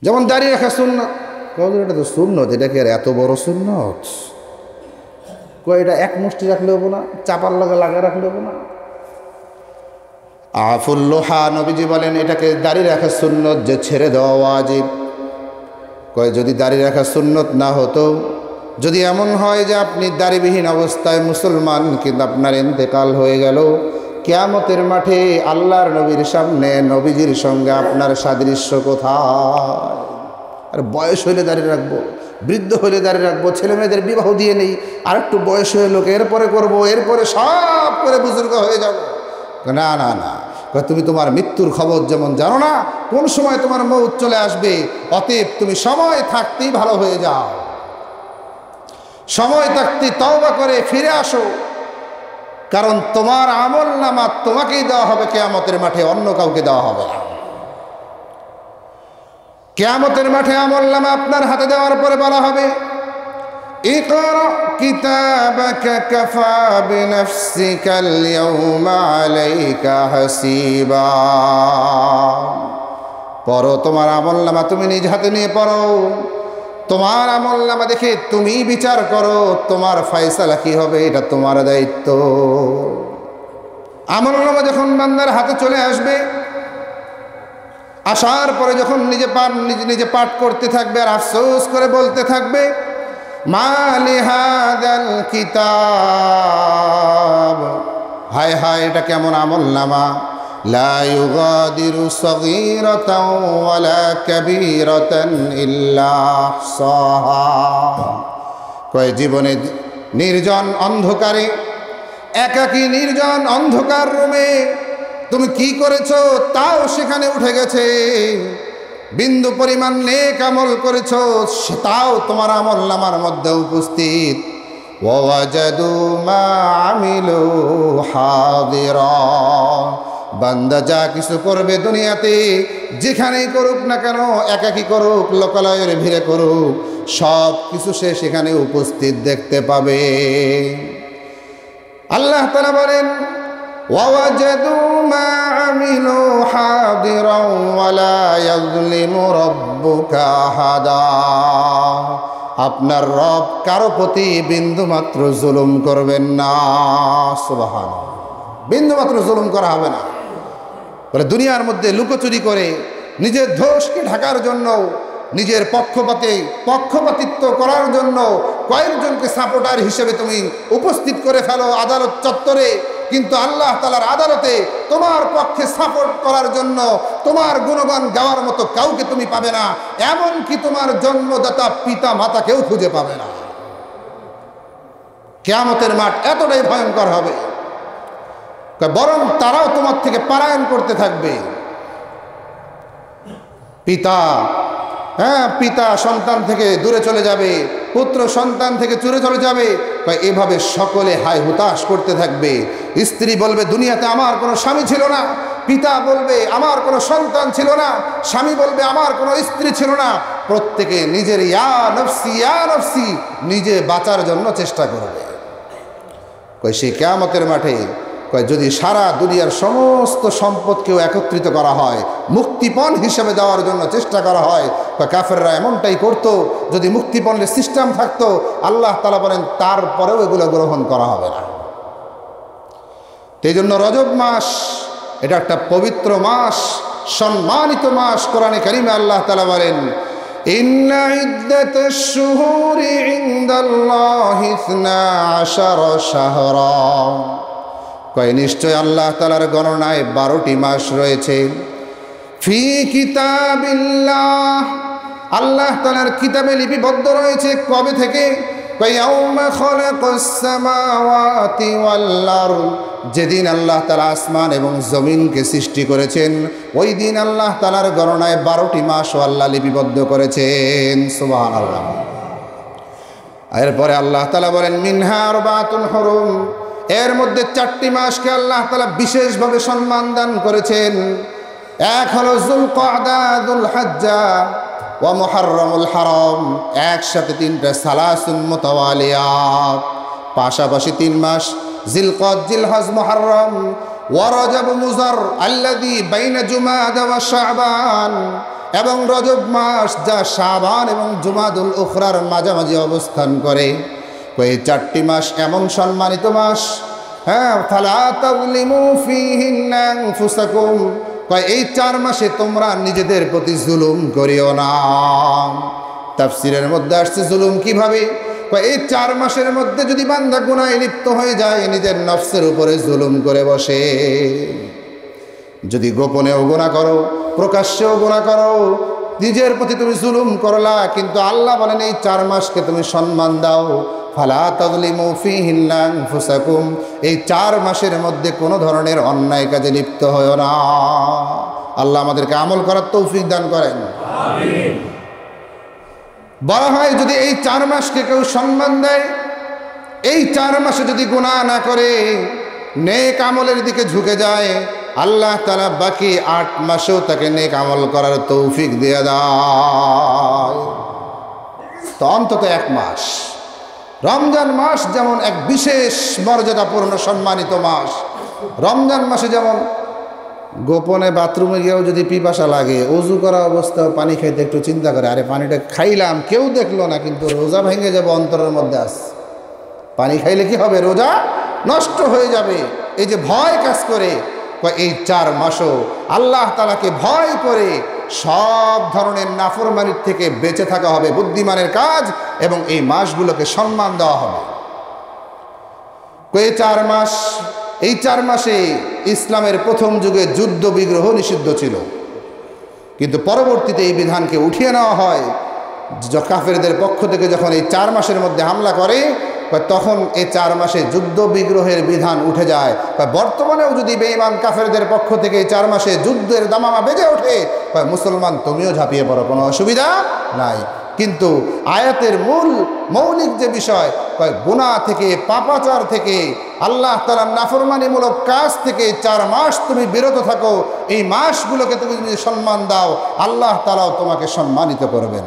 যেমন দাড়ি রাখা সুন্নত, এটা তো সুন্নত, এটা কি আর এত বড় সুন্নত? এটা এক মুষ্টি রাখলে হবো না, চাপার লগে লাগা রাখলে হবো না? আফুল্লোহা, নবীজি বলেন এটাকে দাড়ি রাখা সুন্নত যে ছেড়ে দেওয়া ওয়াজিব। যদি দাড়ি রাখা সুন্নত না হতো, যদি এমন হয় যে আপনি দাড়িবিহীন অবস্থায় মুসলমান কিন্তু আপনার ইন্তেকাল হয়ে গেল, কিয়ামতের মাঠে আল্লাহর নবীর সামনে নবীজির সঙ্গে আপনার সাদৃশ্য কোথায়? আর বয়স হইলে দাঁড়িয়ে রাখবো, বৃদ্ধ হইলে দাঁড়িয়ে রাখবো, ছেলে মেয়েদের বিবাহ দিয়ে নেই, আর একটু বয়স হয়ে লোক এরপরে করবো, এরপরে সব করে বুজুর্গ হয়ে যাব। না না না, তুমি তোমার মৃত্যুর খবর যেমন জানো না কোন সময় তোমার মৌত চলে আসবে, অতএব তুমি সময় থাকতেই ভালো হয়ে যাও, সময় থাকতে তওবা করে ফিরে আসো, কারণ তোমার আমল নামা তোমাকেই দেওয়া হবে কিয়ামতের মাঠে, অন্য কাউকে দেওয়া হবে না। কিয়ামতের মাঠে আমল নামা আপনার হাতে দেওয়ার পরে বলা হবে, ইকরা কিতাবাকা কাফা বিনাফসিকাল ইয়াউমা আলাইকা হাসিবা। পড়ো, তোমার আমল নামা তুমি নিজ হাতে নিয়ে পড়ো, তোমার আমল নামা দেখে তুমি বিচার করো, তোমার ফয়সালা কি হবে এটা তোমার দায়িত্ব। আমল নামা যখন বান্দার হাতে চলে আসবে, আসার পরে যখন নিজে পাঠ করতে থাকবে আর আফসোস করে বলতে থাকবে, মা লিহাদাল কিতাব, হায় হায় এটা কেমন আমল নামা, লা ইউগাদিরু সগীরাতাও ওয়ালা কাবীরাতান ইল্লা আহসাহা। জীবনে নির্জন অন্ধকারে, একাকী নির্জন অন্ধকার রুমে তুমি কি করেছো তাও সেখানে উঠে গেছে, বিন্দু পরিমাণ নেক আমল করেছো সেটাও তোমার আমল নামার মধ্যে উপস্থিত। ওয়াজাদু মা আমিলু হাদিরা, বান্দা যা কিছু করবে দুনিয়াতে, যেখানেই করুক না কেন, একাকী করুক লোকালয়ের ভিড়ে করুক, সব কিছু সে সেখানে উপস্থিত দেখতে পাবে। আল্লাহ তাআলা বলেন, ওয়াজাদু মা আমিলু হাদিরা ওয়ালা ইয়াযলিমু রাব্বুকা আহাদা। আপনার রব কারো প্রতি বিন্দুমাত্র জুলুম করবেন না। সুবহানাল্লাহ, বিন্দুমাত্র জুলুম করা হবে না। বলে দুনিয়ার মধ্যে লুকোচুরি করে নিজের দোষকে ঢাকার জন্য, নিজের পক্ষপাতিত্ব করার জন্য কয়েকজনকে সাপোর্টার হিসেবে তুমি উপস্থিত করে ফেলো আদালত চত্বরে, কিন্তু আল্লাহ তাআলার আদালতে তোমার পক্ষে সাপোর্ট করার জন্য তোমার গুণগান গাওয়ার মতো কাউকে তুমি পাবে না, এমনকি তোমার জন্মদাতা পিতা মাতাকেও খুঁজে পাবে না। কিয়ামতের মাঠ এতটাই ভয়ঙ্কর হবে, বরং তারাও তোমার থেকে পলায়ন করতে থাকবে। পিতা সন্তান থেকে দূরে চলে যাবে, পুত্র সন্তান থেকে দূরে চলে যাবে, এভাবে সকলে হায় হুতাশ করতে থাকবে। স্ত্রী বলবে দুনিয়াতে আমার কোনো স্বামী ছিল না, পিতা বলবে আমার কোনো সন্তান ছিল না, স্বামী বলবে আমার কোনো স্ত্রী ছিল না, প্রত্যেকে নিজের ইয়া নফসি নিজে বাঁচার জন্য চেষ্টা করবে। সেই কিয়ামতের মাঠে যদি সারা দুনিয়ার সমস্ত সম্পদকেও একত্রিত করা হয়, মুক্তিপণ হিসেবে দেওয়ার জন্য চেষ্টা করা হয়, কাফেররা এমনটাই করতো। যদি মুক্তিপণের সিস্টেম থাকতো, আল্লাহ তাআলা বলেন তারপরেও এগুলো গ্রহণ করা হবে না। এই জন্য রজব মাস এটা একটা পবিত্র মাস, সম্মানিত মাস। কোরআনে কারিমে আল্লাহ তাআলা বলেন, ইন্না ইদ্দাতাশ শুহুরি ইনদাল্লাহি 12 শাহরা। নিশ্চয় আল্লাহ তাআলার গণনায় 12টি মাস রয়েছে। ফি কিতাবিল্লাহ, আল্লাহ তাআলার কিতাবে লিপিবদ্ধ রয়েছে। কবে থেকে? ইয়াউমা খালাকাস সামাওয়াতি ওয়াল আরদ, যেদিন আল্লাহ তাআলা আসমান এবং জমিনকে সৃষ্টি করেছেন, ওই দিন আল্লাহ তাআলার গণনায় 12টি মাসও আল্লাহ লিপিবদ্ধ করেছেন। সুবহানাল্লাহ। এরপরে আল্লাহ তাআলা বলেন মিনহা আরবাতুন হুরুম, এর মধ্যে 4টি মাসকে আল্লাহ তাআলা বিশেষভাবে সম্মান দান করেছেন। এক হলো যুলকআদা, যুলহজ্জা ওয়া মুহররমুল হারাম, একসাথে 3টা সালাসুন মুতাওয়ালিয়াত, পাশাপাশি 3 মাস জিলকদ, জিলহজ, মুহররম ওয়া রজব, মুযর আল্লাযী বাইনা জুমাদা ওয়া শাবান, এবং রজব মাস যা শাবান এবং জুমাদুল উখরার মাঝামাঝি অবস্থান করে, এই 4টি মাস এমন সম্মানিত মাস। হ্যাঁ, ফালা তাযলিমু ফীহিন্না আনফুসাকুম, এই 4 মাসে তোমরা নিজেদের প্রতি জুলুম করিও না। তাফসীরের মধ্যে আসছে জুলুম কিভাবে, এই 4 মাসের মধ্যে যদি বান্দা গুনাহে লিপ্ত হয়ে যায়, নিজের নফসের উপরে জুলুম করে বসে। যদি গোপনেও গুনাহ করো, প্রকাশ্যেও গুনাহ করো, নিজের প্রতি তুমি জুলুম করলা, কিন্তু আল্লাহ বলেন এই 4 মাসকে তুমি সম্মান দাও। ফালা তাযলিমু ফীহিন্না আনফুসাকুম, এই 4 মাসের মধ্যে কোনো ধরনের অন্যায় কাজে লিপ্ত হয়ো না। আল্লাহ আমাদেরকে আমল করার তৌফিক দান করেন, আমিন। বলা হয় যদি এই 4 মাসকে কেউ সম্মান দেয়, এই 4 মাসে যদি গুনাহ না করে, নেক আমলের দিকে ঝুঁকে যায়, আল্লাহ তাআলা বাকি 8 মাসেও তাকে নেক আমল করার তৌফিক দিয়ে দেয়। তো অন্তত 1 মাস রমজান মাস যেমন এক বিশেষ মর্যাদাপূর্ণ সম্মানিত মাস। রমজান মাসে যেমন গোপনে বাথরুমে গিয়েও যদি পিপাসা লাগে, অজু করা অবস্থায় পানি খাইতে একটু চিন্তা করে, আরে পানিটা খাইলাম কেউ দেখলো না, কিন্তু রোজা ভেঙে যাবে অন্তরের মধ্যে আস, পানি খাইলে কি হবে, রোজা নষ্ট হয়ে যাবে, এই যে ভয় কাজ করে। এই 4 মাসও আল্লাহ তাআলাকে ভয় করে সব ধরনের নাফরমানির থেকে বেঁচে থাকা হবে, বুদ্ধিমানের কাজ, এবং এই মাসগুলোকে সম্মান দেওয়া হবে। এই 4 মাস, এই 4 মাসে ইসলামের প্রথম যুগে যুদ্ধ বিগ্রহ নিষিদ্ধ ছিল, কিন্তু পরবর্তীতে এই বিধানকে উঠিয়ে নেওয়া হয়। কাফেরদের পক্ষ থেকে যখন এই 4 মাসের মধ্যে হামলা করে, তখন এই 4 মাসে যুদ্ধ বিগ্রহের বিধান উঠে যায়। বর্তমানেও যদি বেঈমান কাফেরদের পক্ষ থেকে এই 4 মাসে যুদ্ধের দামামা বেজে ওঠে, মুসলমান তুমিও ঝাঁপিয়ে পড়ো, কোনো অসুবিধা নাই। কিন্তু আয়াতের মৌলিক যে বিষয়, গুনাহ থেকে, পাপাচার থেকে, আল্লাহ তাআলার নাফরমানিমূলক কাজ থেকে 4 মাস তুমি বিরত থাকো, এই মাসগুলোকে তুমি যদি সম্মান দাও, আল্লাহ তাআলাও তোমাকে সম্মানিত করবেন।